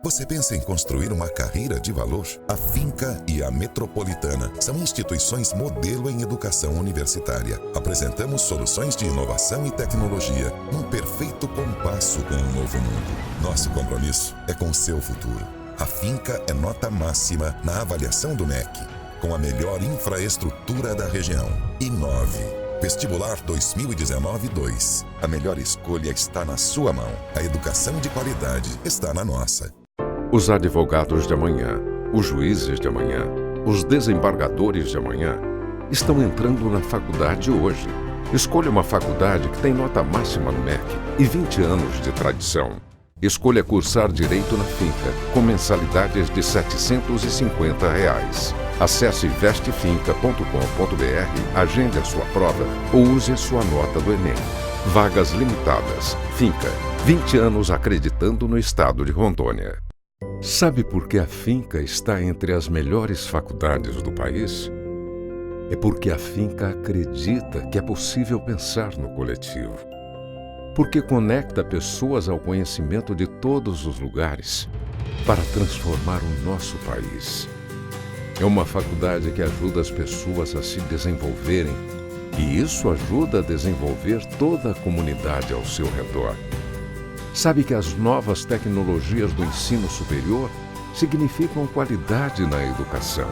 Você pensa em construir uma carreira de valor? A Finca e a Metropolitana são instituições modelo em educação universitária. Apresentamos soluções de inovação e tecnologia num perfeito compasso com o novo mundo. Nosso compromisso é com o seu futuro. A Finca é nota máxima na avaliação do MEC, com a melhor infraestrutura da região. Inove. Vestibular 2019-2. A melhor escolha está na sua mão. A educação de qualidade está na nossa. Os advogados de amanhã, os juízes de amanhã, os desembargadores de amanhã estão entrando na faculdade hoje. Escolha uma faculdade que tem nota máxima no MEC e 20 anos de tradição. Escolha cursar Direito na Finca, com mensalidades de R$ 750. Acesse vestefinca.com.br, agende a sua prova ou use a sua nota do Enem. Vagas limitadas. Finca, 20 anos acreditando no estado de Rondônia. Sabe por que a Finca está entre as melhores faculdades do país? É porque a Finca acredita que é possível pensar no coletivo. Porque conecta pessoas ao conhecimento de todos os lugares para transformar o nosso país. É uma faculdade que ajuda as pessoas a se desenvolverem e isso ajuda a desenvolver toda a comunidade ao seu redor. Sabe que as novas tecnologias do ensino superior significam qualidade na educação.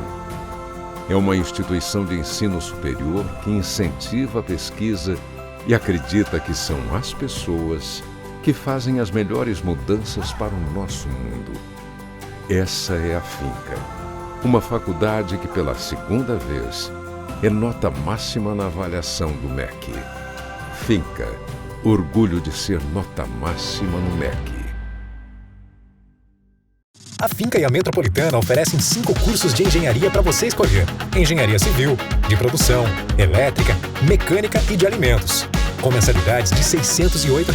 É uma instituição de ensino superior que incentiva a pesquisa e acredita que são as pessoas que fazem as melhores mudanças para o nosso mundo. Essa é a Finca, uma faculdade que pela segunda vez é nota máxima na avaliação do MEC. Finca, orgulho de ser nota máxima no MEC. A Finca e a Metropolitana oferecem 5 cursos de engenharia para você escolher. Engenharia civil, de produção, elétrica, mecânica e de alimentos. Com mensalidades de R$ 608.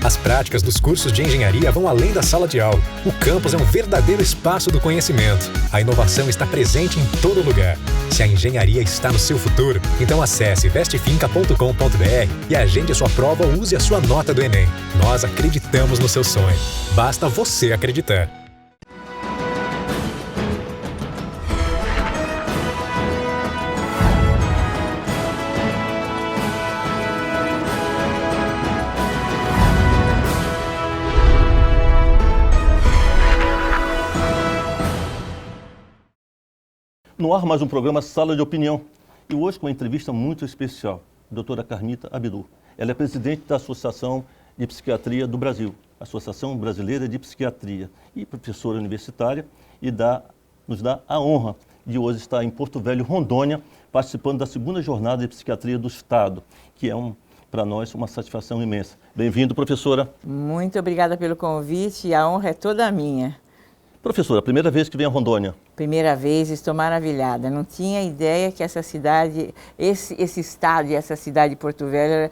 As práticas dos cursos de engenharia vão além da sala de aula. O campus é um verdadeiro espaço do conhecimento. A inovação está presente em todo lugar. Se a engenharia está no seu futuro, então acesse vestefinca.com.br e agende a sua prova ou use a sua nota do Enem. Nós acreditamos no seu sonho. Basta você acreditar. No ar, mais um programa Sala de Opinião. E hoje com uma entrevista muito especial, a doutora Carmita Abdu. Ela é presidente da Associação de Psiquiatria do Brasil, Associação Brasileira de Psiquiatria, e professora universitária, e nos dá a honra de hoje estar em Porto Velho, Rondônia, participando da segunda jornada de psiquiatria do Estado, que é para nós uma satisfação imensa. Bem-vindo, professora. Muito obrigada pelo convite e a honra é toda minha. Professora, primeira vez que vem a Rondônia? Primeira vez, estou maravilhada. Não tinha ideia que essa cidade, esse estado e essa cidade de Porto Velho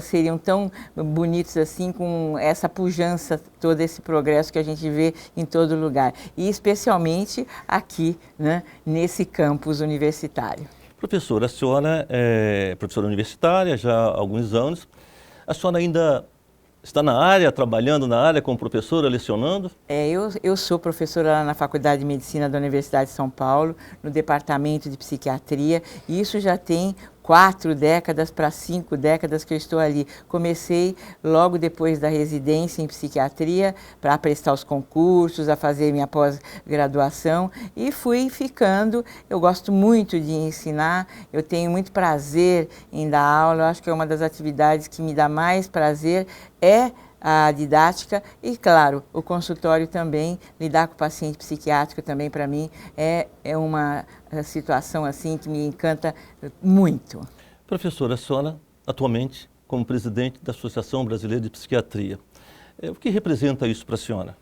seriam tão bonitos assim, com essa pujança, todo esse progresso que a gente vê em todo lugar. E especialmente aqui, né, nesse campus universitário. Professora, a senhora é professora universitária já há alguns anos. A senhora ainda está na área, trabalhando na área como professora, lecionando? Eu sou professora lá na Faculdade de Medicina da Universidade de São Paulo, no Departamento de Psiquiatria, e isso já tem 4 décadas para 5 décadas que eu estou ali. Comecei logo depois da residência em psiquiatria para prestar os concursos, a fazer minha pós-graduação e fui ficando. Eu gosto muito de ensinar, eu tenho muito prazer em dar aula, eu acho que é uma das atividades que me dá mais prazer é a didática e, claro, o consultório também, lidar com o paciente psiquiátrico também, para mim, é uma situação assim que me encanta muito. Professora, a senhora, atualmente, como presidente da Associação Brasileira de Psiquiatria, o que representa isso para a senhora?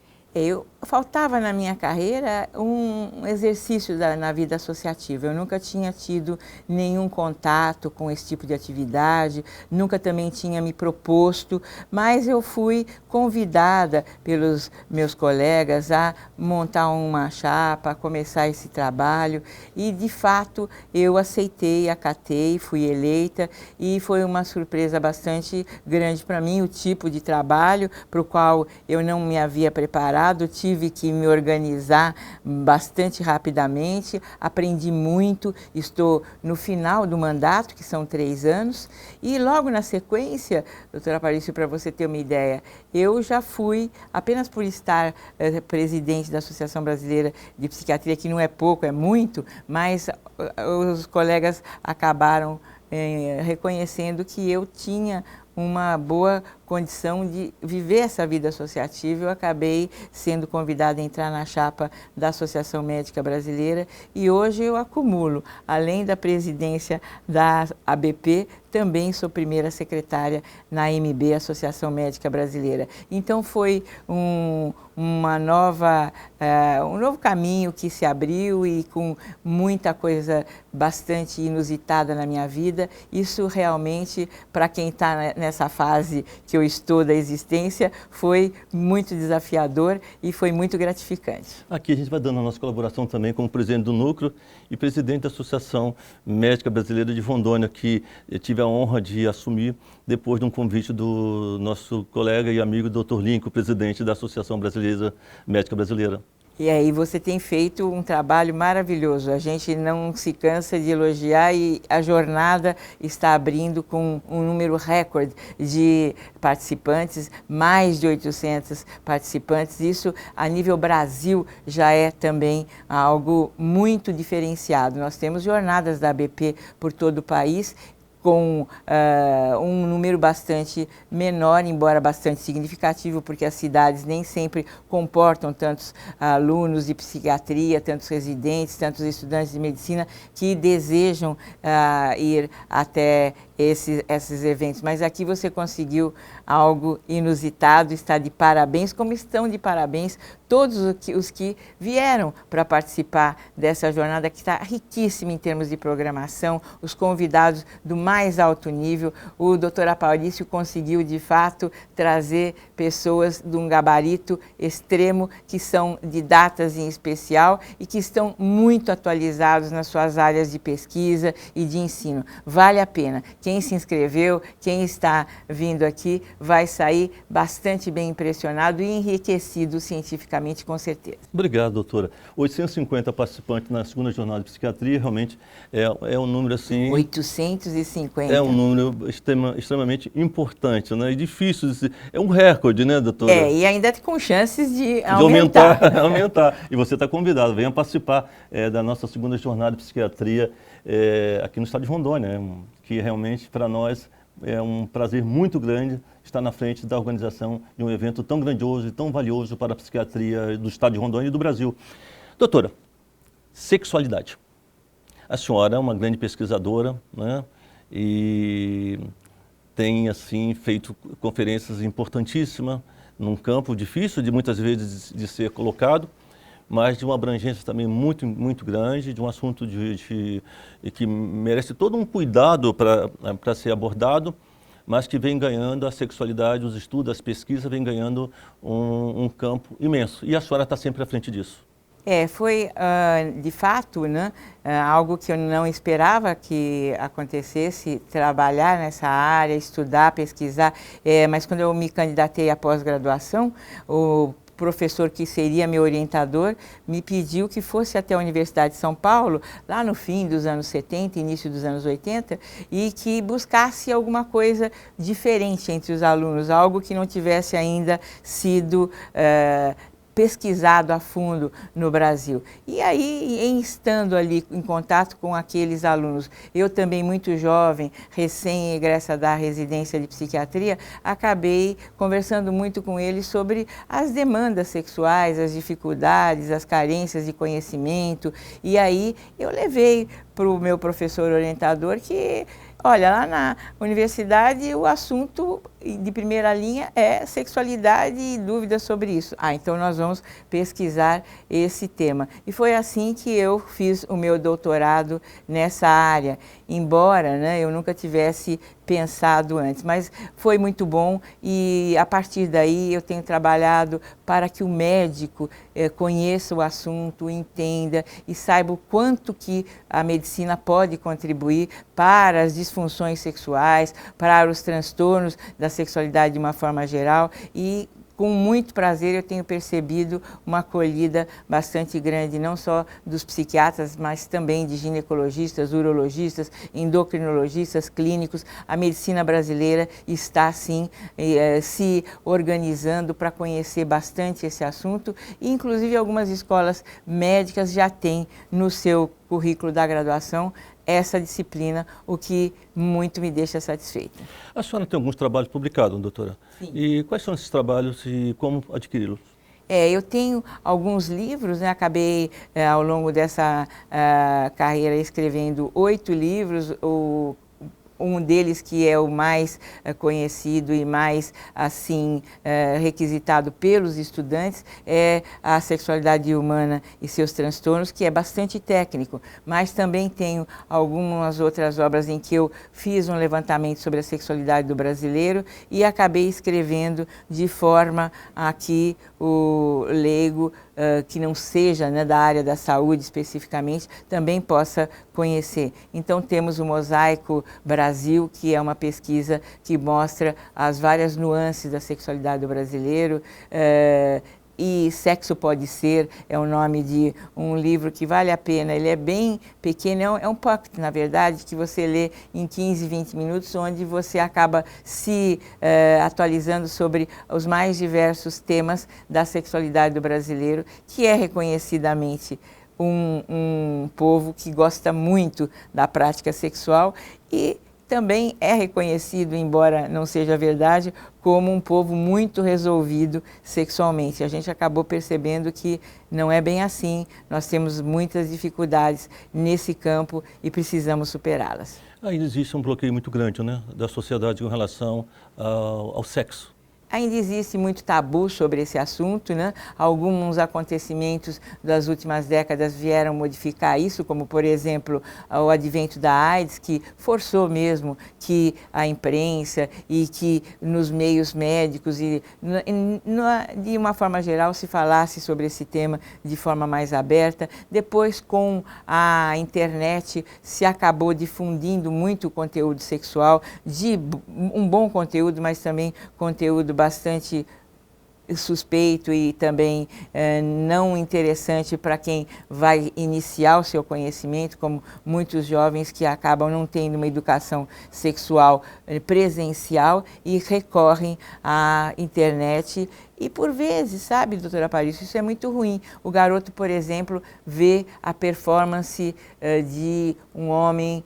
Faltava na minha carreira um exercício na vida associativa. Eu nunca tinha tido nenhum contato com esse tipo de atividade, nunca também tinha me proposto, mas eu fui convidada pelos meus colegas a montar uma chapa, a começar esse trabalho e, de fato, eu aceitei, acatei, fui eleita e foi uma surpresa bastante grande para mim, o tipo de trabalho para o qual eu não me havia preparado doutorado, tive que me organizar bastante rapidamente, aprendi muito, estou no final do mandato, que são 3 anos, e logo na sequência, doutora Aparício, para você ter uma ideia, eu já fui, apenas por estar presidente da Associação Brasileira de Psiquiatria, que não é pouco, é muito, mas os colegas acabaram reconhecendo que eu tinha uma boa condição de viver essa vida associativa. Eu acabei sendo convidada a entrar na chapa da Associação Médica Brasileira e hoje eu acumulo, além da presidência da ABP, também sou primeira secretária na AMB, Associação Médica Brasileira. Então foi um novo caminho que se abriu e com muita coisa bastante inusitada na minha vida. Isso realmente, para quem está nessa fase que eu estou da existência, foi muito desafiador e foi muito gratificante. Aqui a gente vai dando a nossa colaboração também como presidente do Núcleo e presidente da Associação Médica Brasileira de Rondônia, que eu tive a honra de assumir depois de um convite do nosso colega e amigo Dr. Lincoln, presidente da Associação Médica Brasileira. E aí você tem feito um trabalho maravilhoso. A gente não se cansa de elogiar e a jornada está abrindo com um número recorde de participantes, mais de 800 participantes. Isso, a nível Brasil, já é também algo muito diferenciado. Nós temos jornadas da ABP por todo o país, com um número bastante menor, embora bastante significativo, porque as cidades nem sempre comportam tantos alunos de psiquiatria, tantos residentes, tantos estudantes de medicina que desejam ir até esses eventos. Mas aqui você conseguiu algo inusitado, está de parabéns, como estão de parabéns todos os que vieram para participar dessa jornada, que está riquíssima em termos de programação, os convidados do mais alto nível. O Dr. Aparício conseguiu, de fato, trazer pessoas de um gabarito extremo, que são de datas em especial e que estão muito atualizados nas suas áreas de pesquisa e de ensino. Vale a pena. Quem se inscreveu, quem está vindo aqui, vai sair bastante bem impressionado e enriquecido cientificamente, com certeza. Obrigado, doutora. 850 participantes na segunda jornada de psiquiatria, realmente é um número assim... 850. É um número extremamente importante, né? E difícil, é um recorde, né, doutora? E ainda com chances de aumentar. aumentar. E você está convidado, venha participar da nossa segunda jornada de psiquiatria aqui no estado de Rondônia, que realmente para nós é um prazer muito grande estar na frente da organização de um evento tão grandioso e tão valioso para a psiquiatria do estado de Rondônia e do Brasil. Doutora, sexualidade. A senhora é uma grande pesquisadora, né? E tem assim feito conferências importantíssimas num campo difícil de muitas vezes de ser colocado, mas de uma abrangência também muito, muito grande, de um assunto que merece todo um cuidado para ser abordado, mas que vem ganhando a sexualidade, os estudos, as pesquisas, vem ganhando um campo imenso. E a senhora está sempre à frente disso. Foi de fato, né, algo que eu não esperava que acontecesse, trabalhar nessa área, estudar, pesquisar, mas quando eu me candidatei à pós-graduação, o professor que seria meu orientador me pediu que fosse até a Universidade de São Paulo, lá no fim dos anos 70, início dos anos 80, e que buscasse alguma coisa diferente entre os alunos, algo que não tivesse ainda sido pesquisado a fundo no Brasil. E aí, estando ali em contato com aqueles alunos, eu também muito jovem, recém-egressa da residência de psiquiatria, acabei conversando muito com eles sobre as demandas sexuais, as dificuldades, as carências de conhecimento. E aí eu levei para o meu professor orientador que, olha, lá na universidade o assunto de primeira linha é sexualidade e dúvidas sobre isso. Então nós vamos pesquisar esse tema. E foi assim que eu fiz o meu doutorado nessa área, embora, né, eu nunca tivesse pensado antes, mas foi muito bom e a partir daí eu tenho trabalhado para que o médico conheça o assunto, entenda e saiba o quanto que a medicina pode contribuir para as disfunções sexuais, para os transtornos da sexualidade de uma forma geral e com muito prazer eu tenho percebido uma acolhida bastante grande, não só dos psiquiatras, mas também de ginecologistas, urologistas, endocrinologistas, clínicos. A medicina brasileira está, sim, se organizando para conhecer bastante esse assunto e, inclusive, algumas escolas médicas já têm no seu currículo da graduação essa disciplina, o que muito me deixa satisfeita. A senhora tem alguns trabalhos publicados, doutora? Sim. E quais são esses trabalhos e como adquiri-los? Eu tenho alguns livros, né? Acabei ao longo dessa carreira escrevendo 8 livros, um deles que é o mais conhecido e mais assim requisitado pelos estudantes é a Sexualidade Humana e Seus Transtornos, que é bastante técnico, mas também tenho algumas outras obras em que eu fiz um levantamento sobre a sexualidade do brasileiro e acabei escrevendo de forma a que o leigo que não seja, né, da área da saúde especificamente, também possa conhecer. Então temos o Mosaico Brasil, que é uma pesquisa que mostra as várias nuances da sexualidade do brasileiro, e Sexo Pode Ser é o nome de um livro que vale a pena. Ele é bem pequeno, é um pocket, na verdade, que você lê em 15, 20 minutos, onde você acaba se atualizando sobre os mais diversos temas da sexualidade do brasileiro, que é reconhecidamente um povo que gosta muito da prática sexual e também é reconhecido, embora não seja verdade, como um povo muito resolvido sexualmente. A gente acabou percebendo que não é bem assim, nós temos muitas dificuldades nesse campo e precisamos superá-las. Ainda existe um bloqueio muito grande, né, da sociedade com relação ao sexo. Ainda existe muito tabu sobre esse assunto, né? Alguns acontecimentos das últimas décadas vieram modificar isso, como, por exemplo, o advento da AIDS, que forçou mesmo que a imprensa e que nos meios médicos e de uma forma geral se falasse sobre esse tema de forma mais aberta. Depois, com a internet, se acabou difundindo muito conteúdo sexual, de um bom conteúdo, mas também conteúdo bastante suspeito e também não interessante para quem vai iniciar o seu conhecimento, como muitos jovens que acabam não tendo uma educação sexual presencial e recorrem à internet. E por vezes, sabe, doutora Aparicio, isso é muito ruim. O garoto, por exemplo, vê a performance de um homem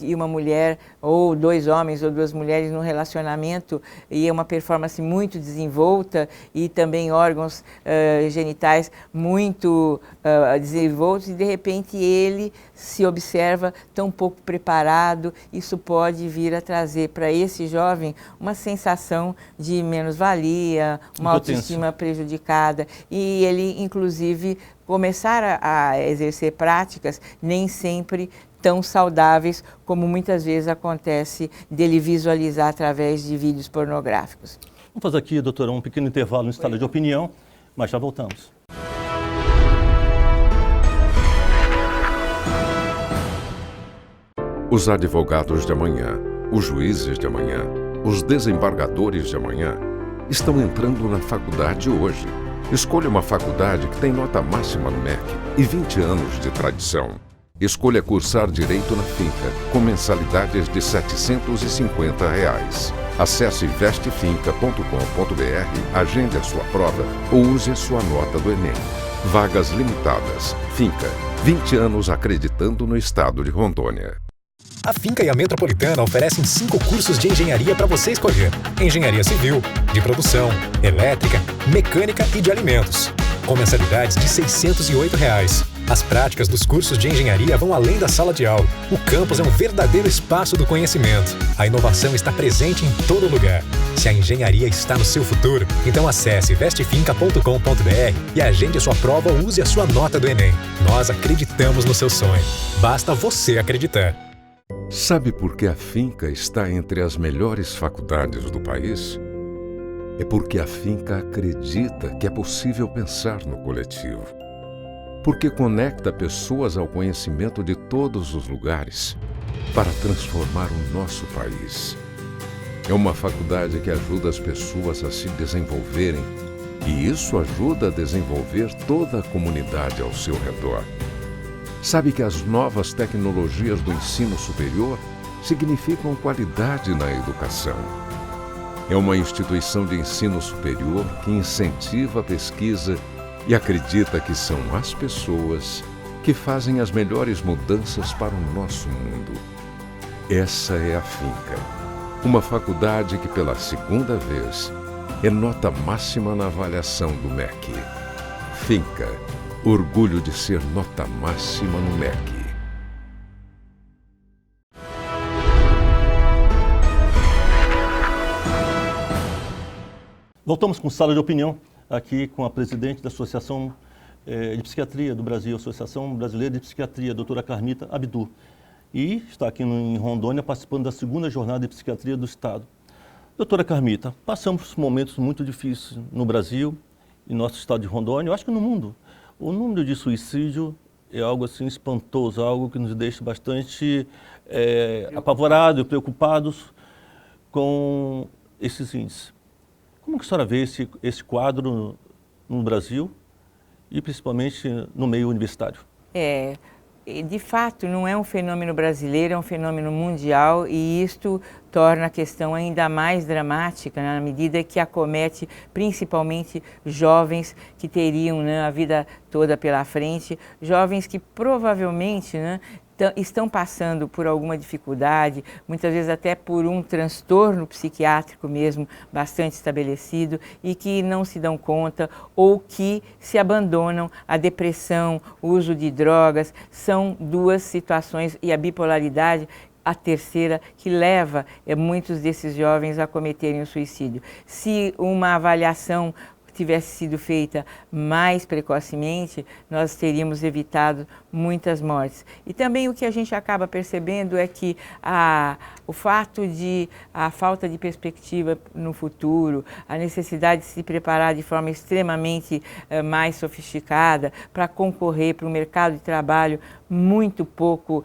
e uma mulher, ou 2 homens ou 2 mulheres num relacionamento, e é uma performance muito desenvolta e também órgãos genitais muito desenvoltos, e de repente ele se observa tão pouco preparado. Isso pode vir a trazer para esse jovem uma sensação de menos-valia, uma autoestima prejudicada, e ele, inclusive, começar a exercer práticas nem sempre tão saudáveis como muitas vezes acontece dele visualizar através de vídeos pornográficos. Vamos fazer aqui, doutora, um pequeno intervalo no estado de opinião, mas já voltamos. Os advogados de amanhã, os juízes de amanhã, os desembargadores de amanhã estão entrando na faculdade hoje. Escolha uma faculdade que tem nota máxima no MEC e 20 anos de tradição. Escolha cursar Direito na Finca, com mensalidades de R$ 750. Acesse vestefinca.com.br, agende a sua prova ou use a sua nota do Enem. Vagas limitadas. Finca, 20 anos acreditando no estado de Rondônia. A Finca e a Metropolitana oferecem 5 cursos de engenharia para você escolher. Engenharia Civil, de Produção, Elétrica, Mecânica e de Alimentos. Com mensalidades de R$ 608. As práticas dos cursos de engenharia vão além da sala de aula. O campus é um verdadeiro espaço do conhecimento. A inovação está presente em todo lugar. Se a engenharia está no seu futuro, então acesse vestefinca.com.br e agende a sua prova ou use a sua nota do Enem. Nós acreditamos no seu sonho. Basta você acreditar. Sabe por que a Finca está entre as melhores faculdades do país? É porque a Finca acredita que é possível pensar no coletivo. Porque conecta pessoas ao conhecimento de todos os lugares para transformar o nosso país. É uma faculdade que ajuda as pessoas a se desenvolverem e isso ajuda a desenvolver toda a comunidade ao seu redor. Sabe que as novas tecnologias do ensino superior significam qualidade na educação. É uma instituição de ensino superior que incentiva a pesquisa e acredita que são as pessoas que fazem as melhores mudanças para o nosso mundo. Essa é a Finca, uma faculdade que pela segunda vez é nota máxima na avaliação do MEC. Finca, orgulho de ser nota máxima no MEC. Voltamos com Sala de Opinião, aqui com a presidente da Associação de Psiquiatria do Brasil, Associação Brasileira de Psiquiatria, a doutora Carmita Abdu. E está aqui em Rondônia participando da segunda jornada de psiquiatria do Estado. Doutora Carmita, passamos momentos muito difíceis no Brasil e no nosso estado de Rondônia, eu acho que no mundo. O número de suicídio é algo assim espantoso, algo que nos deixa bastante apavorados e preocupados com esses índices. Como que a senhora vê esse quadro no Brasil e principalmente no meio universitário? De fato, não é um fenômeno brasileiro, é um fenômeno mundial e isto torna a questão ainda mais dramática, né, na medida que acomete principalmente jovens que teriam, né, a vida toda pela frente, jovens que provavelmente, né, estão passando por alguma dificuldade, muitas vezes até por um transtorno psiquiátrico mesmo bastante estabelecido e que não se dão conta ou que se abandonam. A depressão, o uso de drogas, são duas situações, e a bipolaridade a terceira, que leva muitos desses jovens a cometerem o suicídio. Se uma avaliação tivesse sido feita mais precocemente, nós teríamos evitado muitas mortes. E também o que a gente acaba percebendo é que o fato de a falta de perspectiva no futuro, a necessidade de se preparar de forma extremamente mais sofisticada para concorrer para um mercado de trabalho muito pouco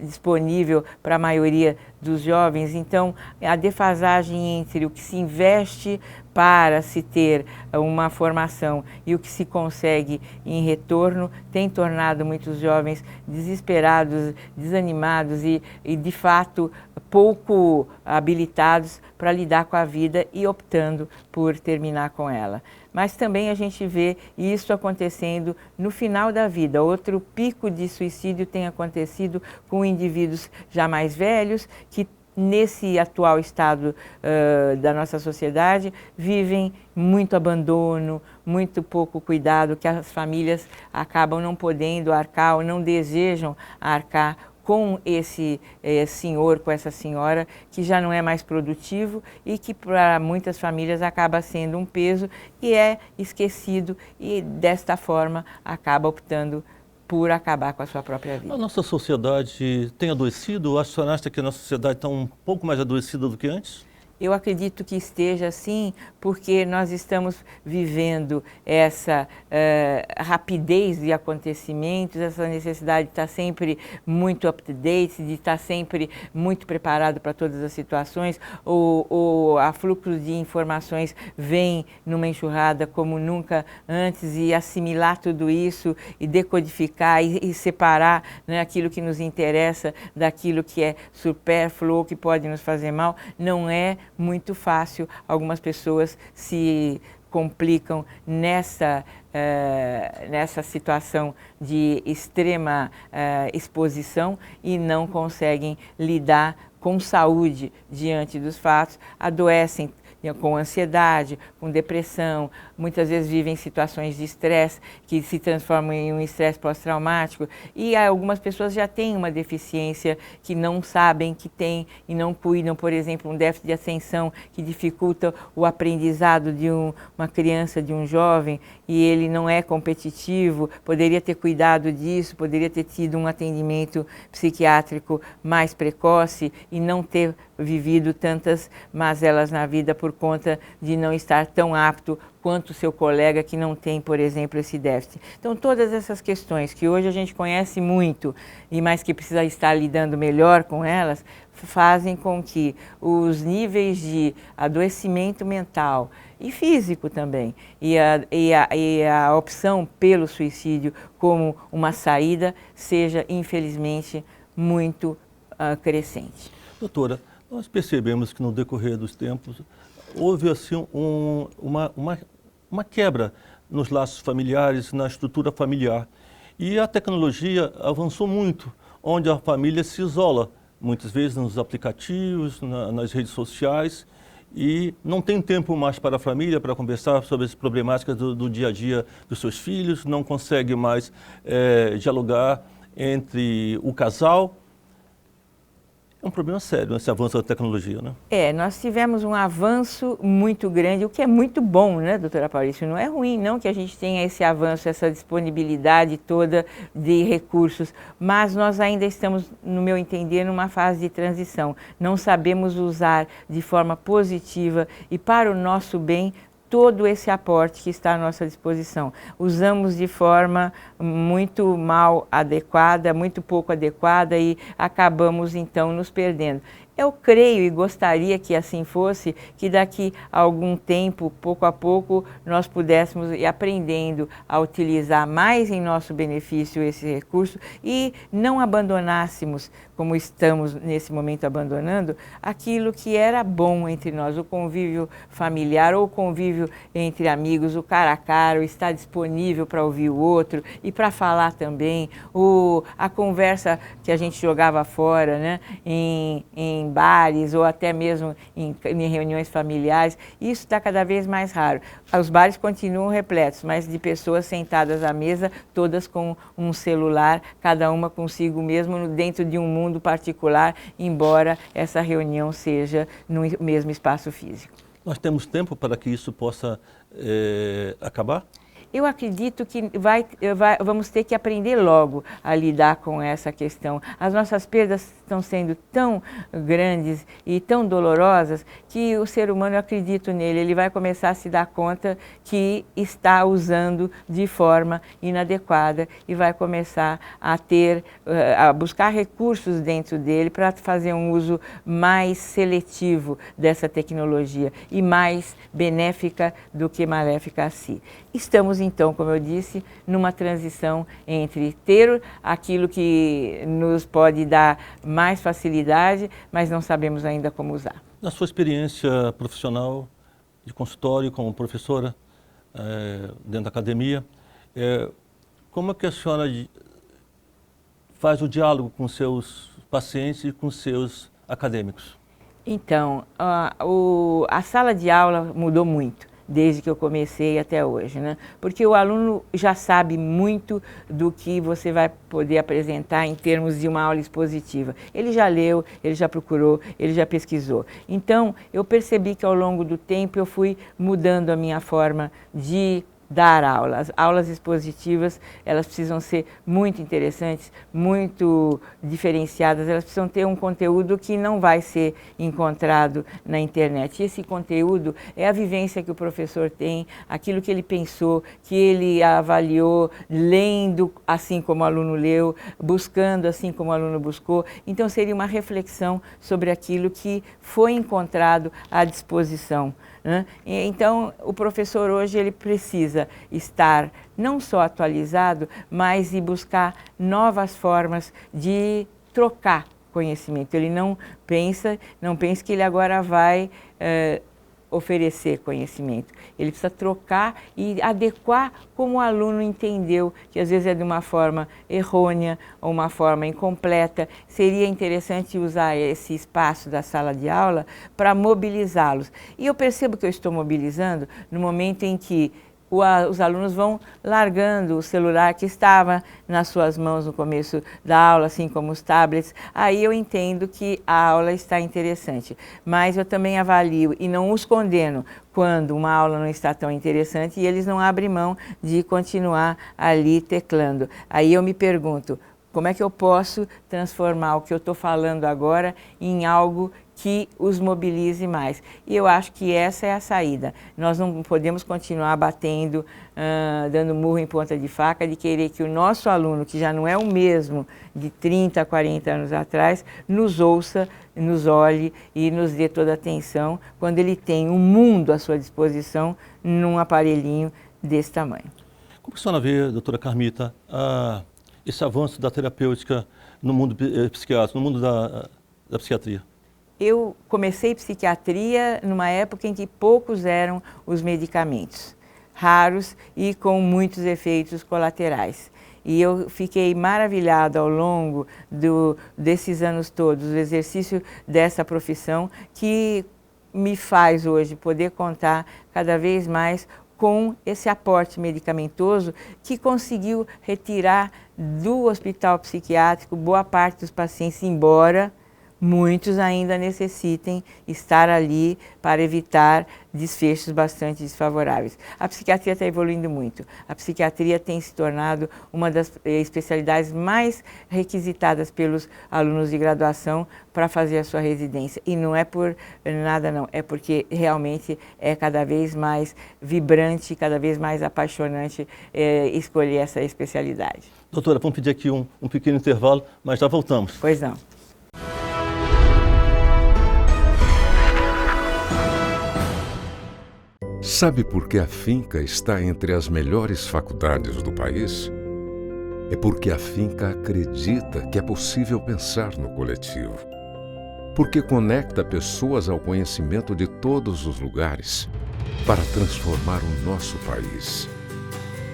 disponível para a maioria dos jovens. Então, a defasagem entre o que se investe para se ter uma formação e o que se consegue em retorno tem tornado muitos jovens desesperados, desanimados e de fato, pouco habilitados para lidar com a vida e optando por terminar com ela. Mas também a gente vê isso acontecendo no final da vida. Outro pico de suicídio tem acontecido com indivíduos já mais velhos que, nesse atual estado da nossa sociedade, vivem muito abandono, muito pouco cuidado, que as famílias acabam não podendo arcar ou não desejam arcar com esse senhor, com essa senhora, que já não é mais produtivo e que para muitas famílias acaba sendo um peso e é esquecido e desta forma acaba optando por acabar com a sua própria vida. A nossa sociedade tem adoecido? A senhora acha que a nossa sociedade está um pouco mais adoecida do que antes? Eu acredito que esteja assim, porque nós estamos vivendo essa rapidez de acontecimentos, essa necessidade de estar sempre muito up-to-date, de estar sempre muito preparado para todas as situações. O fluxo de informações vem numa enxurrada como nunca antes, e assimilar tudo isso e decodificar e separar, né, aquilo que nos interessa daquilo que é supérfluo ou que pode nos fazer mal, não é muito fácil. Algumas pessoas se complicam nessa situação de extrema exposição e não conseguem lidar com saúde diante dos fatos, adoecem com ansiedade, com depressão, muitas vezes vivem situações de estresse que se transformam em um estresse pós-traumático, e algumas pessoas já têm uma deficiência que não sabem que têm e não cuidam, por exemplo, um déficit de atenção que dificulta o aprendizado de uma criança, de um jovem, e ele não é competitivo, poderia ter cuidado disso, poderia ter tido um atendimento psiquiátrico mais precoce e não ter vivido tantas mazelas na vida por conta de não estar tão apto quanto o seu colega que não tem, por exemplo, esse déficit. Então, todas essas questões que hoje a gente conhece muito, e mais que precisa estar lidando melhor com elas, fazem com que os níveis de adoecimento mental e físico também, e a opção pelo suicídio como uma saída, seja, infelizmente, muito crescente. Doutora, nós percebemos que no decorrer dos tempos houve assim uma quebra nos laços familiares, na estrutura familiar. E a tecnologia avançou muito, onde a família se isola, muitas vezes nos aplicativos, nas redes sociais, e não tem tempo mais para a família, para conversar sobre as problemáticas do dia a dia dos seus filhos, não consegue mais dialogar entre o casal. É um problema sério esse avanço da tecnologia, né? Nós tivemos um avanço muito grande, o que é muito bom, né, doutora Paulício? Não é ruim, não, que a gente tenha esse avanço, essa disponibilidade toda de recursos, mas nós ainda estamos, no meu entender, numa fase de transição. Não sabemos usar de forma positiva e para o nosso bem todo esse aporte que está à nossa disposição. Usamos de forma muito mal adequada, muito pouco adequada e acabamos então nos perdendo. Eu creio e gostaria que assim fosse, que daqui a algum tempo, pouco a pouco, nós pudéssemos ir aprendendo a utilizar mais em nosso benefício esse recurso e não abandonássemos, como estamos nesse momento abandonando, aquilo que era bom entre nós, o convívio familiar ou o convívio entre amigos, o cara a cara, o estar disponível para ouvir o outro e para falar também, a conversa que a gente jogava fora, né, em bares ou até mesmo em reuniões familiares, isso está cada vez mais raro. Os bares continuam repletos, mas de pessoas sentadas à mesa, todas com um celular, cada uma consigo mesmo dentro de um mundo particular, embora essa reunião seja no mesmo espaço físico. Nós temos tempo para que isso possa acabar? Eu acredito que vamos ter que aprender logo a lidar com essa questão. As nossas perdas estão sendo tão grandes e tão dolorosas que o ser humano, eu acredito nele, ele vai começar a se dar conta que está usando de forma inadequada e vai começar a buscar recursos dentro dele para fazer um uso mais seletivo dessa tecnologia e mais benéfica do que maléfica a si. Estamos então, como eu disse, numa transição entre ter aquilo que nos pode dar mais facilidade, mas não sabemos ainda como usar. Na sua experiência profissional de consultório como professora dentro da academia, como é que a senhora faz o diálogo com seus pacientes e com seus acadêmicos? Então, a sala de aula mudou muito desde que eu comecei até hoje, né? Porque o aluno já sabe muito do que você vai poder apresentar em termos de uma aula expositiva. Ele já leu, ele já procurou, ele já pesquisou. Então, eu percebi que ao longo do tempo eu fui mudando a minha forma de dar aulas. As aulas expositivas, elas precisam ser muito interessantes, muito diferenciadas, elas precisam ter um conteúdo que não vai ser encontrado na internet. E esse conteúdo é a vivência que o professor tem, aquilo que ele pensou, que ele avaliou, lendo assim como o aluno leu, buscando assim como o aluno buscou. Então, seria uma reflexão sobre aquilo que foi encontrado à disposição. Então, o professor hoje ele precisa estar não só atualizado, mas de buscar novas formas de trocar conhecimento. Ele não pensa que ele agora vai oferecer conhecimento. Ele precisa trocar e adequar como o aluno entendeu, que às vezes é de uma forma errônea ou uma forma incompleta. Seria interessante usar esse espaço da sala de aula para mobilizá-los. E eu percebo que eu estou mobilizando no momento em que os alunos vão largando o celular que estava nas suas mãos no começo da aula, assim como os tablets. Aí eu entendo que a aula está interessante, mas eu também avalio e não os condeno quando uma aula não está tão interessante e eles não abrem mão de continuar ali teclando. Aí eu me pergunto, como é que eu posso transformar o que eu estou falando agora em algo que os mobilize mais. E eu acho que essa é a saída. Nós não podemos continuar batendo, dando murro em ponta de faca, de querer que o nosso aluno, que já não é o mesmo de 30, 40 anos atrás, nos ouça, nos olhe e nos dê toda a atenção quando ele tem um mundo à sua disposição num aparelhinho desse tamanho. Como a senhora vê, doutora Carmita, esse avanço da terapêutica no mundo psiquiátrico, no mundo da psiquiatria? Eu comecei psiquiatria numa época em que poucos eram os medicamentos, raros e com muitos efeitos colaterais. E eu fiquei maravilhada ao longo desses anos todos, o exercício dessa profissão que me faz hoje poder contar cada vez mais com esse aporte medicamentoso que conseguiu retirar do hospital psiquiátrico boa parte dos pacientes, embora muitos ainda necessitem estar ali para evitar desfechos bastante desfavoráveis. A psiquiatria está evoluindo muito. A psiquiatria tem se tornado uma das especialidades mais requisitadas pelos alunos de graduação para fazer a sua residência. E não é por nada não, é porque realmente é cada vez mais vibrante, cada vez mais apaixonante escolher essa especialidade. Doutora, vamos pedir aqui um pequeno intervalo, mas já voltamos. Pois não. Sabe por que a Finca está entre as melhores faculdades do país? É porque a Finca acredita que é possível pensar no coletivo. Porque conecta pessoas ao conhecimento de todos os lugares para transformar o nosso país.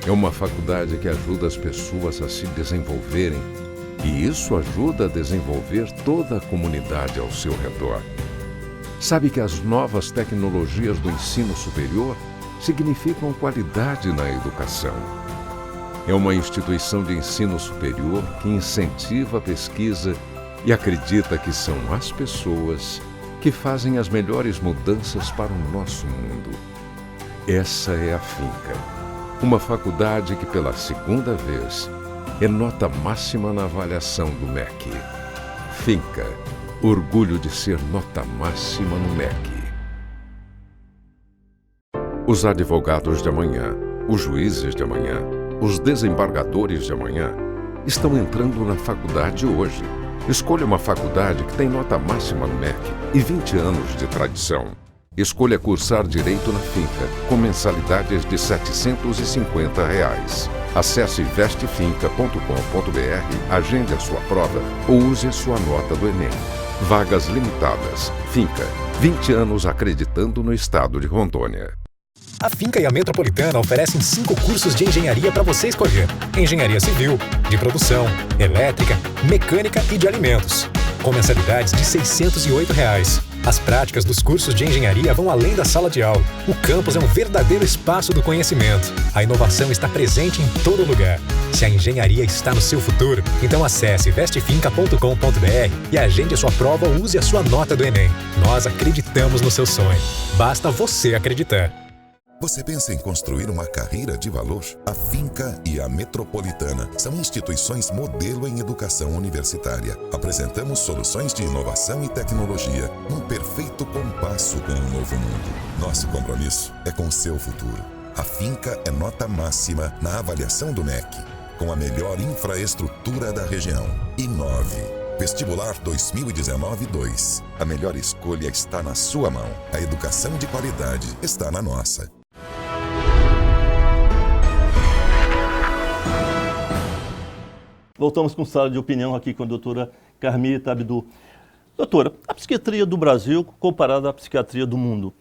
É uma faculdade que ajuda as pessoas a se desenvolverem e isso ajuda a desenvolver toda a comunidade ao seu redor. Sabe que as novas tecnologias do ensino superior significam qualidade na educação. É uma instituição de ensino superior que incentiva a pesquisa e acredita que são as pessoas que fazem as melhores mudanças para o nosso mundo. Essa é a Finca, uma faculdade que pela segunda vez é nota máxima na avaliação do MEC. Finca. Orgulho de ser nota máxima no MEC. Os advogados de amanhã, os juízes de amanhã, os desembargadores de amanhã estão entrando na faculdade hoje. Escolha uma faculdade que tem nota máxima no MEC e 20 anos de tradição. Escolha cursar Direito na Finca, com mensalidades de R$ 750. Acesse vestefinca.com.br, agende a sua prova ou use a sua nota do Enem. Vagas limitadas. Finca. 20 anos acreditando no estado de Rondônia. A Finca e a Metropolitana oferecem 5 cursos de engenharia para você escolher. Engenharia civil, de produção, elétrica, mecânica e de alimentos. Com mensalidades de R$ 608. As práticas dos cursos de engenharia vão além da sala de aula. O campus é um verdadeiro espaço do conhecimento. A inovação está presente em todo lugar. Se a engenharia está no seu futuro, então acesse vestefinca.com.br e agende a sua prova ou use a sua nota do Enem. Nós acreditamos no seu sonho. Basta você acreditar. Você pensa em construir uma carreira de valor? A Finca e a Metropolitana são instituições modelo em educação universitária. Apresentamos soluções de inovação e tecnologia num perfeito compasso com o novo mundo. Nosso compromisso é com o seu futuro. A Finca é nota máxima na avaliação do MEC, com a melhor infraestrutura da região. Inove. Vestibular 2019-2. A melhor escolha está na sua mão. A educação de qualidade está na nossa. Voltamos com sala de opinião aqui com a doutora Carmita Abdu. Doutora, a psiquiatria do Brasil comparada à psiquiatria do mundo,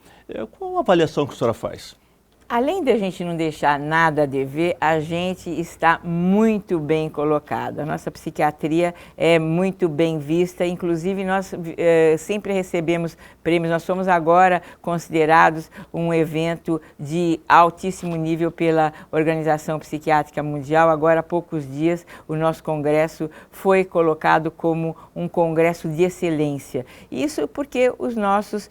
qual a avaliação que a senhora faz? Além de a gente não deixar nada a dever, a gente está muito bem colocado. A nossa psiquiatria é muito bem vista, inclusive nós sempre recebemos prêmios. Nós somos agora considerados um evento de altíssimo nível pela Organização Psiquiátrica Mundial. Agora, há poucos dias, o nosso congresso foi colocado como um congresso de excelência. Isso porque os nossos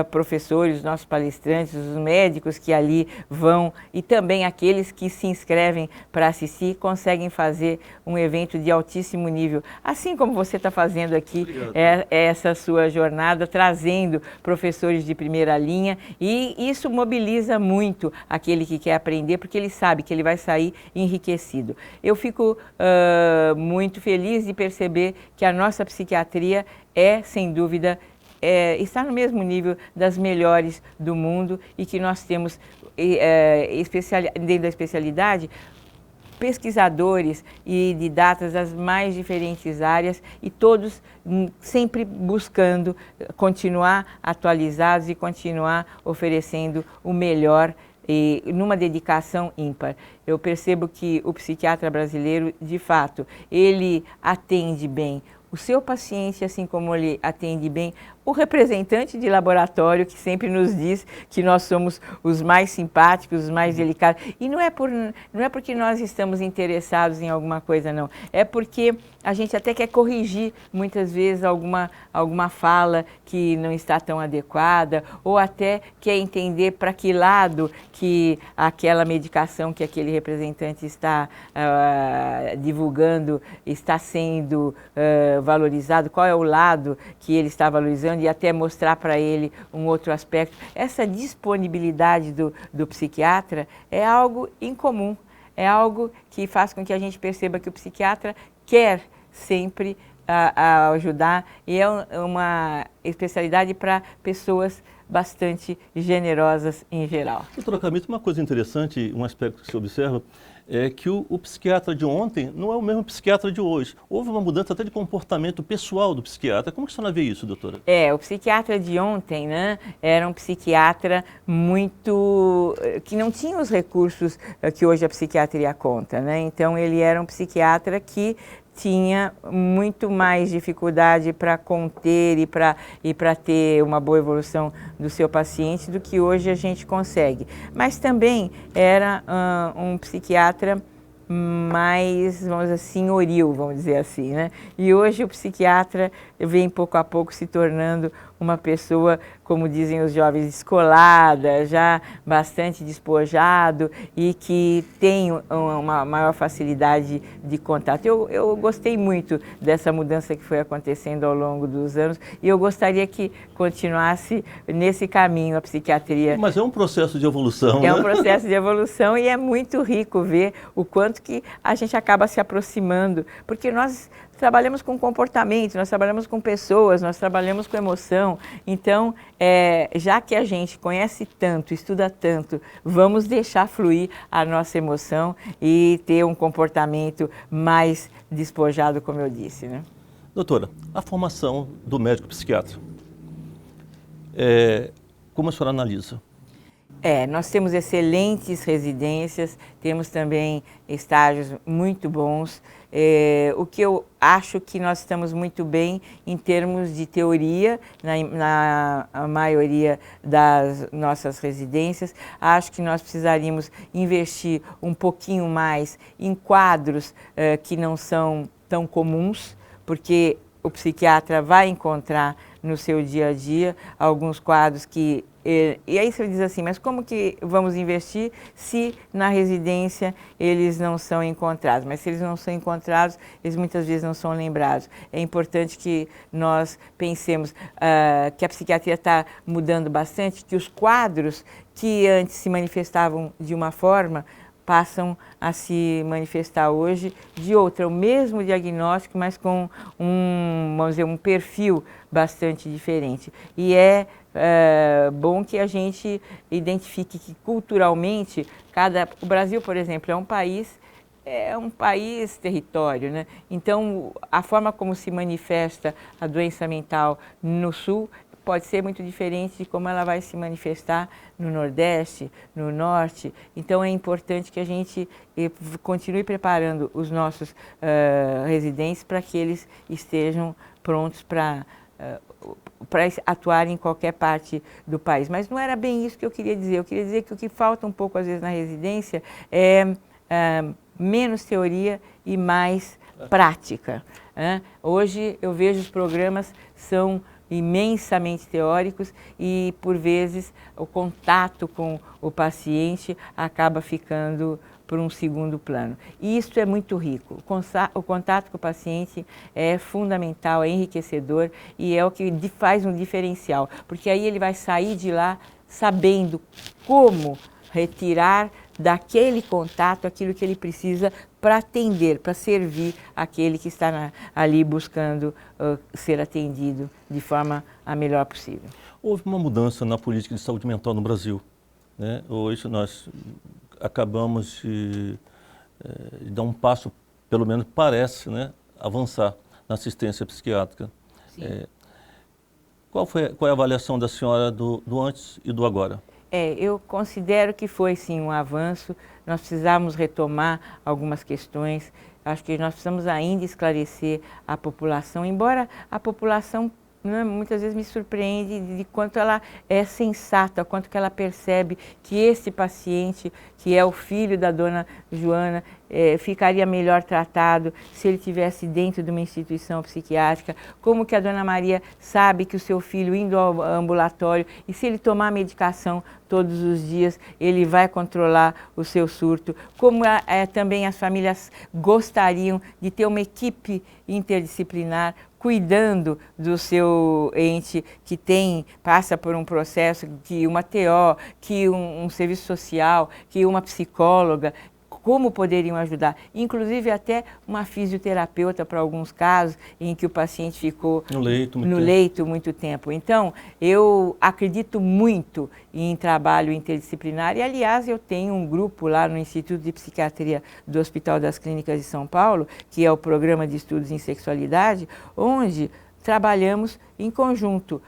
professores, os nossos palestrantes, os médicos que ali vão, e também aqueles que se inscrevem para assistir, conseguem fazer um evento de altíssimo nível, assim como você está fazendo aqui essa sua jornada, trazendo professores de primeira linha, e isso mobiliza muito aquele que quer aprender, porque ele sabe que ele vai sair enriquecido. Eu fico muito feliz de perceber que a nossa psiquiatria sem dúvida, está no mesmo nível das melhores do mundo e que nós temos, dentro da especialidade, pesquisadores e didatas das mais diferentes áreas e todos sempre buscando continuar atualizados e continuar oferecendo o melhor e numa dedicação ímpar. Eu percebo que o psiquiatra brasileiro, de fato, ele atende bem o seu paciente, assim como ele atende bem o representante de laboratório, que sempre nos diz que nós somos os mais simpáticos, os mais delicados. E não é porque nós estamos interessados em alguma coisa, não. É porque a gente até quer corrigir, muitas vezes, alguma fala que não está tão adequada, ou até quer entender para que lado que aquela medicação que aquele representante está divulgando está sendo valorizado, qual é o lado que ele está valorizando, e até mostrar para ele um outro aspecto. Essa disponibilidade do psiquiatra é algo incomum, é algo que faz com que a gente perceba que o psiquiatra quer sempre ajudar, e é uma especialidade para pessoas bastante generosas em geral. Doutora Carmita, uma coisa interessante, um aspecto que se observa, é que o psiquiatra de ontem não é o mesmo psiquiatra de hoje. Houve uma mudança até de comportamento pessoal do psiquiatra. Como que a senhora vê isso, doutora? O psiquiatra de ontem, né, era um psiquiatra que não tinha os recursos que hoje a psiquiatria conta, né? Então ele era um psiquiatra que tinha muito mais dificuldade para conter e para ter uma boa evolução do seu paciente do que hoje a gente consegue. Mas também era um psiquiatra mais, vamos dizer, senhoril, vamos dizer assim, né? E hoje o psiquiatra vem pouco a pouco se tornando uma pessoa, como dizem os jovens, descolada, já bastante despojado e que tem uma maior facilidade de contato. Eu gostei muito dessa mudança que foi acontecendo ao longo dos anos e eu gostaria que continuasse nesse caminho a psiquiatria. Mas é um processo de evolução, né? É um processo de evolução e é muito rico ver o quanto que a gente acaba se aproximando, porque nós trabalhamos com comportamento, nós trabalhamos com pessoas, nós trabalhamos com emoção. Então, já que a gente conhece tanto, estuda tanto, vamos deixar fluir a nossa emoção e ter um comportamento mais despojado, como eu disse, né? Doutora, a formação do médico psiquiatra, como a senhora analisa? Nós temos excelentes residências, temos também estágios muito bons. O que eu acho que nós estamos muito bem em termos de teoria, na maioria das nossas residências. Acho que nós precisaríamos investir um pouquinho mais em quadros que não são tão comuns, porque o psiquiatra vai encontrar no seu dia a dia alguns quadros que... E aí você diz assim, mas como que vamos investir se na residência eles não são encontrados? Mas se eles não são encontrados, eles muitas vezes não são lembrados. É importante que nós pensemos que a psiquiatria está mudando bastante, que os quadros que antes se manifestavam de uma forma passam a se manifestar hoje de outra, o mesmo diagnóstico, mas com vamos dizer, um perfil bastante diferente. E é bom que a gente identifique que culturalmente, o Brasil, por exemplo, é um país território, né? Então, a forma como se manifesta a doença mental no Sul pode ser muito diferente de como ela vai se manifestar no Nordeste, no Norte. Então, é importante que a gente continue preparando os nossos residentes para que eles estejam prontos para atuar em qualquer parte do país. Mas não era bem isso que eu queria dizer. Eu queria dizer que o que falta um pouco, às vezes, na residência é menos teoria e mais prática. Hoje, eu vejo os programas são imensamente teóricos e, por vezes, o contato com o paciente acaba ficando por um segundo plano. E isso é muito rico. O contato com o paciente é fundamental, é enriquecedor e é o que faz um diferencial, porque aí ele vai sair de lá sabendo como retirar daquele contato aquilo que ele precisa para atender, para servir aquele que está ali buscando ser atendido de forma a melhor possível. Houve uma mudança na política de saúde mental no Brasil, né? Hoje nós acabamos de dar um passo, pelo menos parece, né, avançar na assistência psiquiátrica. Qual é a avaliação da senhora do antes e do agora? Eu considero que foi sim um avanço, nós precisamos retomar algumas questões, acho que nós precisamos ainda esclarecer a população, embora a população muitas vezes me surpreende de quanto ela é sensata, quanto que ela percebe que esse paciente, que é o filho da dona Joana, ficaria melhor tratado se ele estivesse dentro de uma instituição psiquiátrica, como que a dona Maria sabe que o seu filho indo ao ambulatório e se ele tomar medicação todos os dias, ele vai controlar o seu surto, como também as famílias gostariam de ter uma equipe interdisciplinar cuidando do seu ente que passa por um processo, que uma TO, que um serviço social, que uma psicóloga, como poderiam ajudar, inclusive até uma fisioterapeuta para alguns casos em que o paciente ficou no leito muito tempo. Então, eu acredito muito em trabalho interdisciplinar e, aliás, eu tenho um grupo lá no Instituto de Psiquiatria do Hospital das Clínicas de São Paulo, que é o Programa de Estudos em Sexualidade, onde trabalhamos em conjunto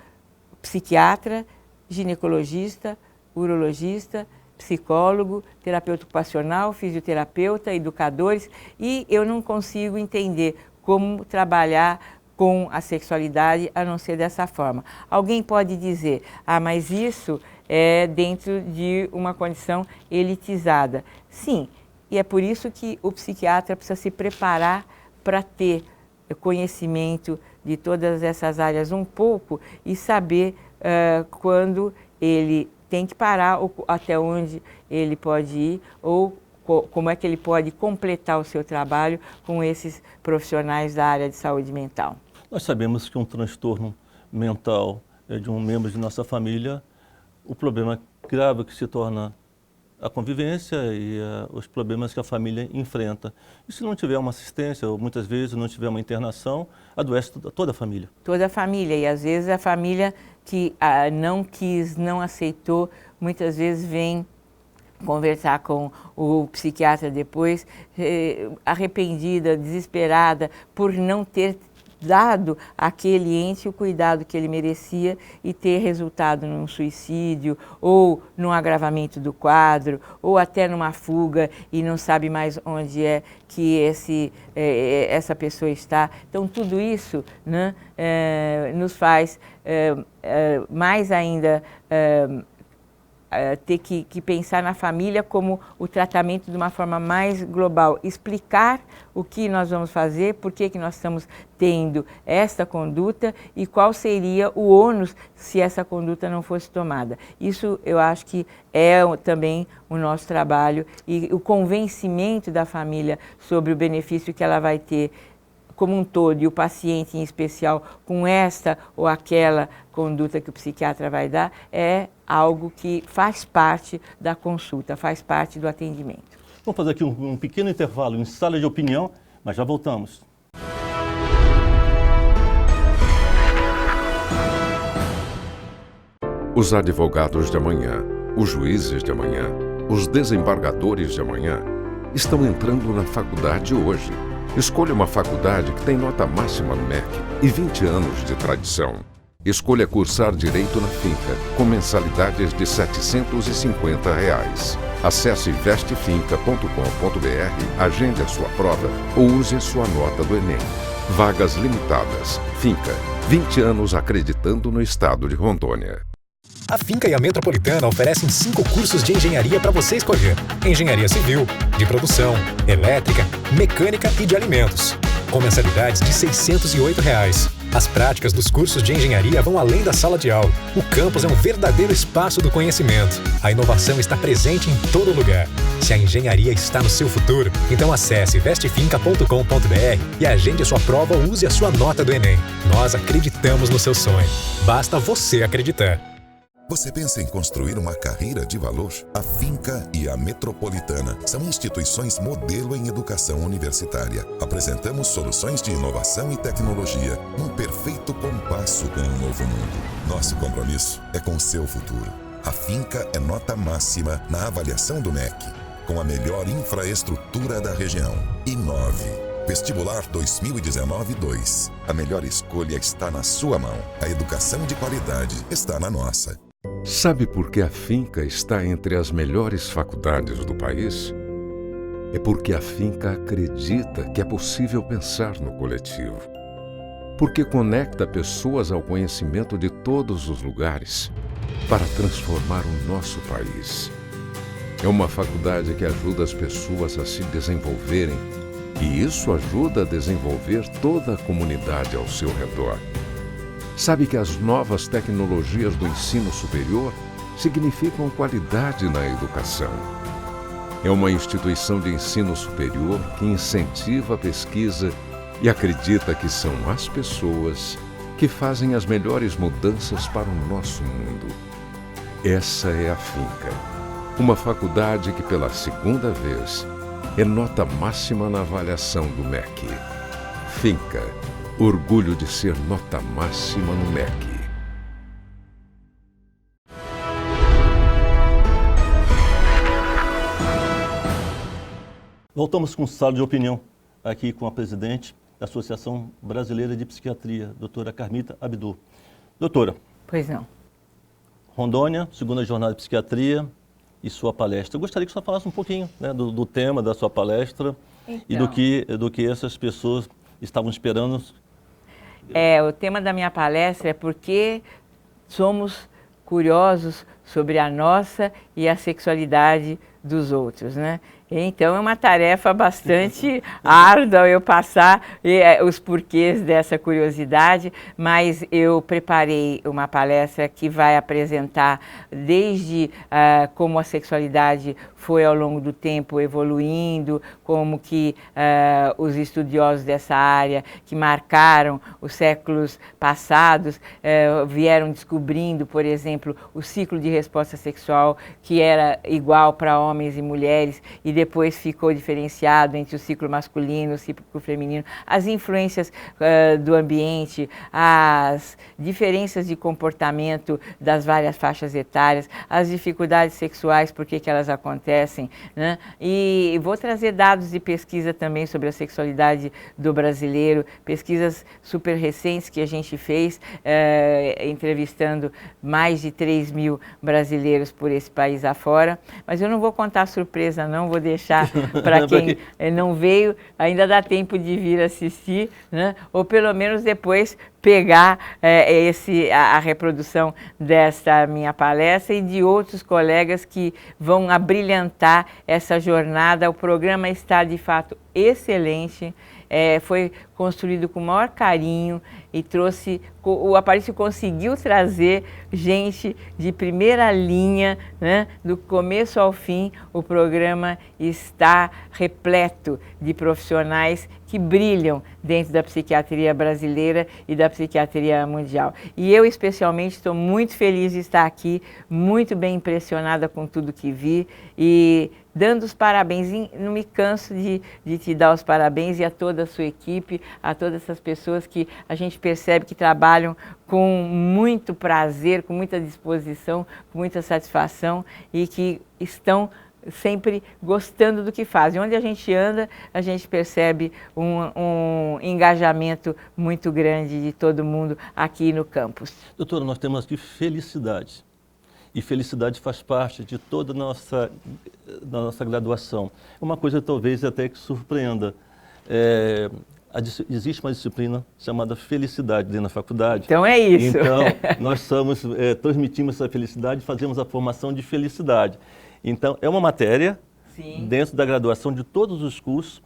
psiquiatra, ginecologista, urologista, psicólogo, terapeuta ocupacional, fisioterapeuta, educadores, e eu não consigo entender como trabalhar com a sexualidade a não ser dessa forma. Alguém pode dizer, mas isso é dentro de uma condição elitizada. Sim, e é por isso que o psiquiatra precisa se preparar para ter conhecimento de todas essas áreas um pouco e saber quando ele tem que parar até onde ele pode ir ou como é que ele pode completar o seu trabalho com esses profissionais da área de saúde mental. Nós sabemos que um transtorno mental de um membro de nossa família, o problema grave que se torna a convivência e os problemas que a família enfrenta. E se não tiver uma assistência, ou muitas vezes não tiver uma internação, adoece toda a família. Toda a família, e às vezes a família que não quis, não aceitou, muitas vezes vem conversar com o psiquiatra depois, arrependida, desesperada por não ter dado àquele ente o cuidado que ele merecia e ter resultado num suicídio ou num agravamento do quadro ou até numa fuga e não sabe mais onde é que essa pessoa está. Então tudo isso, né, nos faz mais ainda ter que pensar na família como o tratamento de uma forma mais global, explicar o que nós vamos fazer, por que nós estamos tendo esta conduta e qual seria o ônus se essa conduta não fosse tomada. Isso eu acho que é também o nosso trabalho e o convencimento da família sobre o benefício que ela vai ter como um todo, e o paciente em especial, com esta ou aquela conduta que o psiquiatra vai dar, é algo que faz parte da consulta, faz parte do atendimento. Vamos fazer aqui um pequeno intervalo em sala de opinião, mas já voltamos. Os advogados de amanhã, os juízes de amanhã, os desembargadores de amanhã estão entrando na faculdade hoje. Escolha uma faculdade que tem nota máxima no MEC e 20 anos de tradição. Escolha cursar Direito na Finca, com mensalidades de R$ 750. Acesse vestefinca.com.br, agende a sua prova ou use a sua nota do Enem. Vagas limitadas. Finca, 20 anos acreditando no estado de Rondônia. A Finca e a Metropolitana oferecem 5 cursos de engenharia para você escolher. Engenharia civil, de produção, elétrica, mecânica e de alimentos. Com mensalidades de R$ 608. As práticas dos cursos de engenharia vão além da sala de aula. O campus é um verdadeiro espaço do conhecimento. A inovação está presente em todo lugar. Se a engenharia está no seu futuro, então acesse vestefinca.com.br e agende a sua prova ou use a sua nota do Enem. Nós acreditamos no seu sonho. Basta você acreditar. Você pensa em construir uma carreira de valor? A Finca e a Metropolitana são instituições modelo em educação universitária. Apresentamos soluções de inovação e tecnologia num perfeito compasso com o novo mundo. Nosso compromisso é com o seu futuro. A Finca é nota máxima na avaliação do MEC, com a melhor infraestrutura da região. Inove. Vestibular 2019-2. A melhor escolha está na sua mão. A educação de qualidade está na nossa. Sabe por que a Finca está entre as melhores faculdades do país? É porque a Finca acredita que é possível pensar no coletivo. Porque conecta pessoas ao conhecimento de todos os lugares para transformar o nosso país. É uma faculdade que ajuda as pessoas a se desenvolverem e isso ajuda a desenvolver toda a comunidade ao seu redor. Sabe que as novas tecnologias do ensino superior significam qualidade na educação. É uma instituição de ensino superior que incentiva a pesquisa e acredita que são as pessoas que fazem as melhores mudanças para o nosso mundo. Essa é a Finca, uma faculdade que pela segunda vez é nota máxima na avaliação do MEC. Finca. Orgulho de ser nota máxima no MEC. Voltamos com sala de opinião, aqui com a presidente da Associação Brasileira de Psiquiatria, doutora Carmita Abdu. Doutora. Pois não. Rondônia, segunda jornada de psiquiatria e sua palestra. Eu gostaria que você falasse um pouquinho, né, do tema da sua palestra e do que essas pessoas estavam esperando. O tema da minha palestra é porque somos curiosos sobre a nossa e a sexualidade dos outros, né? Então é uma tarefa bastante árdua eu passar os porquês dessa curiosidade, mas eu preparei uma palestra que vai apresentar desde como a sexualidade foi ao longo do tempo evoluindo, como que os estudiosos dessa área que marcaram os séculos passados vieram descobrindo, por exemplo, o ciclo de resposta sexual que era igual para homens e mulheres e depois ficou diferenciado entre o ciclo masculino e o ciclo feminino, as influências do ambiente, as diferenças de comportamento das várias faixas etárias, as dificuldades sexuais, por que elas acontecem, né? E vou trazer dados de pesquisa também sobre a sexualidade do brasileiro, pesquisas super recentes que a gente fez, entrevistando mais de 3.000 brasileiros por esse país afora, mas eu não vou contar surpresa não, vou deixar para quem não veio, ainda dá tempo de vir assistir, né? Ou pelo menos depois pegar a reprodução desta minha palestra e de outros colegas que vão abrilhantar essa jornada. O programa está de fato excelente. Foi construído com o maior carinho e o Aparício conseguiu trazer gente de primeira linha, né? Do começo ao fim. O programa está repleto de profissionais que brilham dentro da psiquiatria brasileira e da psiquiatria mundial. E eu, especialmente, estou muito feliz de estar aqui, muito bem impressionada com tudo que vi e dando os parabéns. Não me canso de te dar os parabéns e a toda a sua equipe, a todas essas pessoas que a gente percebe que trabalham com muito prazer, com muita disposição, com muita satisfação e que estão sempre gostando do que fazem. Onde a gente anda, a gente percebe um engajamento muito grande de todo mundo aqui no campus. Doutora, nós temos aqui felicidade. E felicidade faz parte de toda a nossa graduação. Uma coisa talvez até que surpreenda. Existe uma disciplina chamada felicidade dentro da faculdade. Então é isso. Então, nós transmitimos essa felicidade e fazemos a formação de felicidade. Então, é uma matéria dentro da graduação de todos os cursos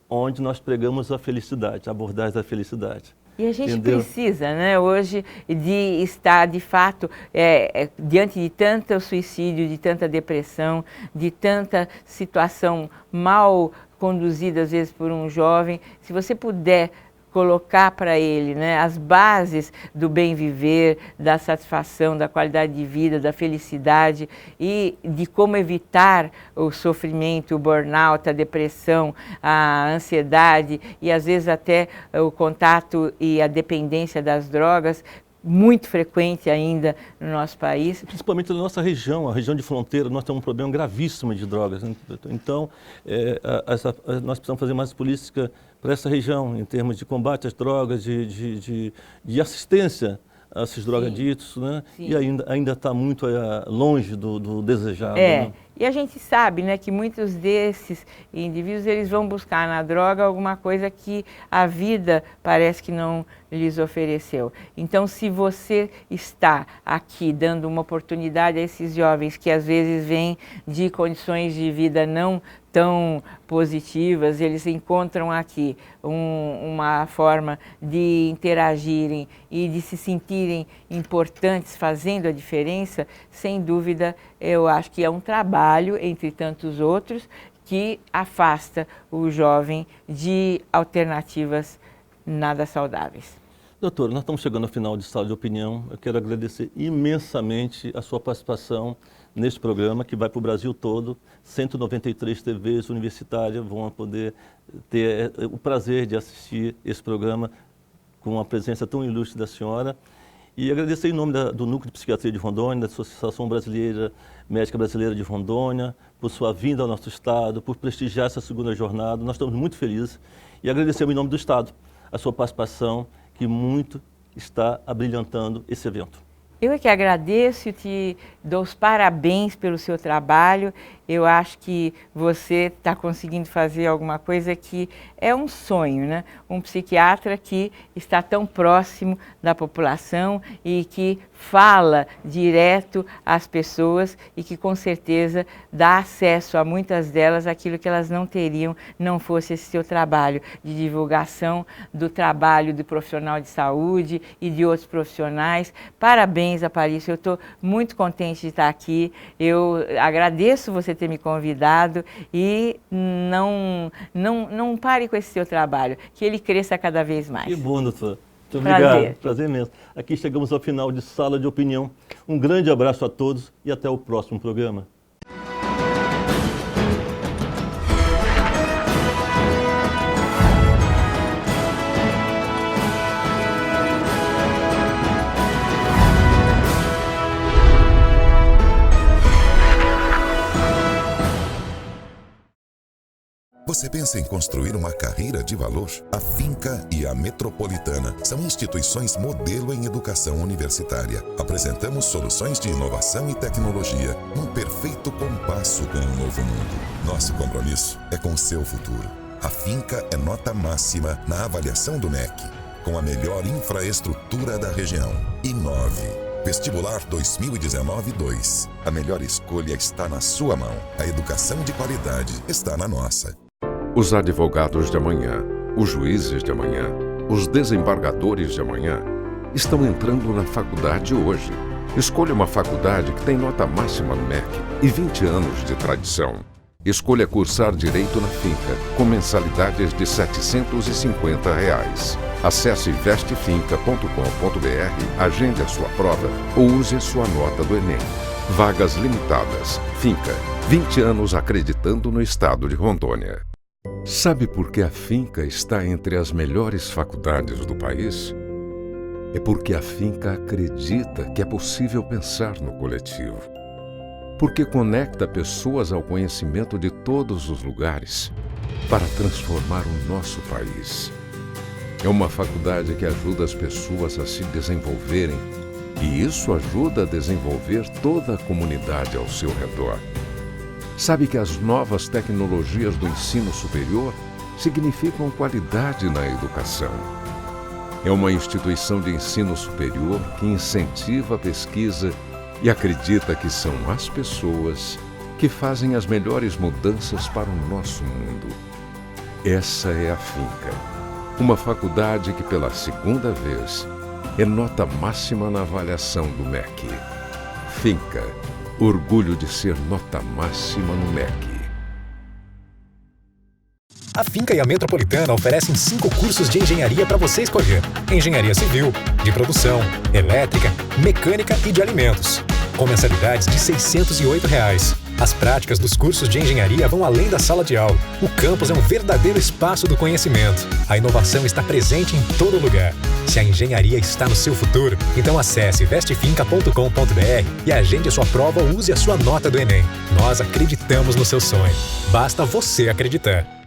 onde nós pregamos a felicidade, a abordagem da felicidade. E a gente entendeu? precisa, né, hoje, de estar, de fato, diante de tanto suicídio, de tanta depressão, de tanta situação mal conduzida, às vezes, por um jovem. Se você puder colocar para ele, né, as bases do bem viver, da satisfação, da qualidade de vida, da felicidade e de como evitar o sofrimento, o burnout, a depressão, a ansiedade e às vezes até o contato e a dependência das drogas, muito frequente ainda no nosso país. Principalmente na nossa região, a região de fronteira, nós temos um problema gravíssimo de drogas. Né? Então, nós precisamos fazer mais política para essa região, em termos de combate às drogas, de assistência a esses drogaditos, né? E ainda está muito longe do desejado. Né? E a gente sabe, né, que muitos desses indivíduos eles vão buscar na droga alguma coisa que a vida parece que não lhes ofereceu. Então, se você está aqui dando uma oportunidade a esses jovens que às vezes vêm de condições de vida não tão positivas, eles encontram aqui uma forma de interagirem e de se sentirem importantes fazendo a diferença, sem dúvida, eu acho que é um trabalho, entre tantos outros, que afasta o jovem de alternativas nada saudáveis. Doutor, nós estamos chegando ao final de Sala de Opinião. Eu quero agradecer imensamente a sua participação neste programa, que vai para o Brasil todo. 193 TVs universitárias vão poder ter o prazer de assistir esse programa com a presença tão ilustre da senhora. E agradecer em nome do Núcleo de Psiquiatria de Rondônia, da Associação Médica Brasileira de Rondônia, por sua vinda ao nosso estado, por prestigiar essa segunda jornada. Nós estamos muito felizes. E agradecer em nome do estado a sua participação, que muito está abrilhantando esse evento. Eu é que agradeço e te dou os parabéns pelo seu trabalho. Eu acho que você está conseguindo fazer alguma coisa que é um sonho, né? Um psiquiatra que está tão próximo da população e que fala direto às pessoas e que com certeza dá acesso a muitas delas aquilo que elas não teriam não fosse esse seu trabalho de divulgação do trabalho do profissional de saúde e de outros profissionais. Parabéns, Aparício, eu estou muito contente de estar aqui. Eu agradeço você ter me convidado e não pare com esse seu trabalho, que ele cresça cada vez mais. Que bom, doutor. Muito obrigado. Prazer imenso. Aqui chegamos ao final de Sala de Opinião. Um grande abraço a todos e até o próximo programa. Você pensa em construir uma carreira de valor? A Finca e a Metropolitana são instituições modelo em educação universitária. Apresentamos soluções de inovação e tecnologia num perfeito compasso com um novo mundo. Nosso compromisso é com o seu futuro. A Finca é nota máxima na avaliação do MEC, com a melhor infraestrutura da região. Inove. Vestibular 2019-2. A melhor escolha está na sua mão. A educação de qualidade está na nossa. Os advogados de amanhã, os juízes de amanhã, os desembargadores de amanhã estão entrando na faculdade hoje. Escolha uma faculdade que tem nota máxima no MEC e 20 anos de tradição. Escolha cursar Direito na Finca, com mensalidades de R$ 750. Acesse vestefinca.com.br, agende a sua prova ou use a sua nota do Enem. Vagas limitadas. Finca, 20 anos acreditando no estado de Rondônia. Sabe por que a Finca está entre as melhores faculdades do país? É porque a Finca acredita que é possível pensar no coletivo. Porque conecta pessoas ao conhecimento de todos os lugares para transformar o nosso país. É uma faculdade que ajuda as pessoas a se desenvolverem e isso ajuda a desenvolver toda a comunidade ao seu redor. Sabe que as novas tecnologias do ensino superior significam qualidade na educação. É uma instituição de ensino superior que incentiva a pesquisa e acredita que são as pessoas que fazem as melhores mudanças para o nosso mundo. Essa é a Finca. Uma faculdade que pela segunda vez é nota máxima na avaliação do MEC. Finca, orgulho de ser nota máxima no MEC. A Finca e a Metropolitana oferecem 5 cursos de engenharia para você escolher. Engenharia civil, de produção, elétrica, mecânica e de alimentos. Com mensalidades de R$ 608. As práticas dos cursos de engenharia vão além da sala de aula. O campus é um verdadeiro espaço do conhecimento. A inovação está presente em todo lugar. Se a engenharia está no seu futuro, então acesse vestefinca.com.br e agende a sua prova ou use a sua nota do Enem. Nós acreditamos no seu sonho. Basta você acreditar.